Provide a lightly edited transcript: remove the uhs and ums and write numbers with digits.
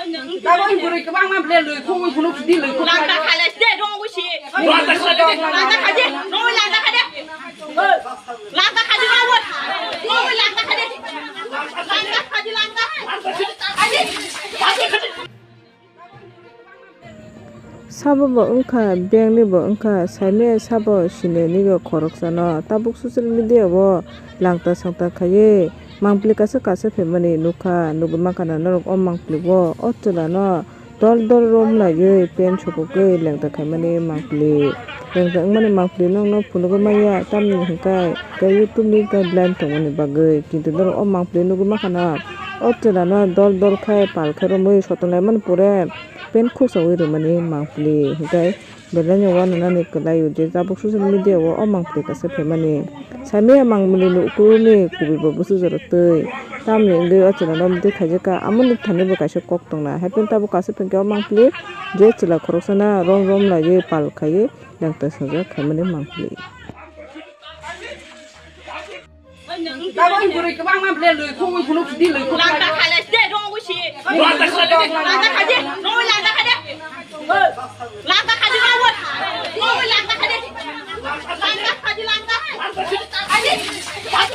Kalau ibu beri kebang mah beli lui khugwi penuh sedih lui khugwi. Langta khai lah, deh dong gue sih. Langta khai, langta khai deh, nunggu langta khai deh. Langta khai deh nunggu, nunggu langta khai deh. Langta khai deh langta. 사보버 응카 비앙리버 응카 삶의 사보 시네 니가 거럭사나 따북 소셜 미디어버 랑타 상타 카예 망플리카스 카세 페마니 누카 누구마카나 너럭 엄망플리고 어쩌라나 돌돌 롬라예 펜 초코게 랑타 카마니 망플리 랑타 응마니 망플리 낭노 푸누고 마야 땀니 힌카이 가 유튜브 니 가이드라인 통원이 바게 kintu 너럭 엄망플리 누구마카나 어쩌라나 돌돌 카이 팔카로 모이 소통라이만 포레 pen khuk sa wi mani mangpli hikai belanya wana nani kalai uje zabuk social media wo mangpli ka se phemani samir mangmuli lu ku ni kubi bo busu jor tei tamni ngai achana nom de khaje ka amuni thane bo ka se kok tongna happen tabu ka se pen ka mangpli je chila khorosana rom rom la ye pal khaye langta saja khamani mangpli Kalau ibu beri kebang mah beli lui khugwi penuh sedih lui khugwi. Langta khai lah, deh dong gue sih. Langta khai deh, nunggu langta khai deh. Langta khai deh nunggu.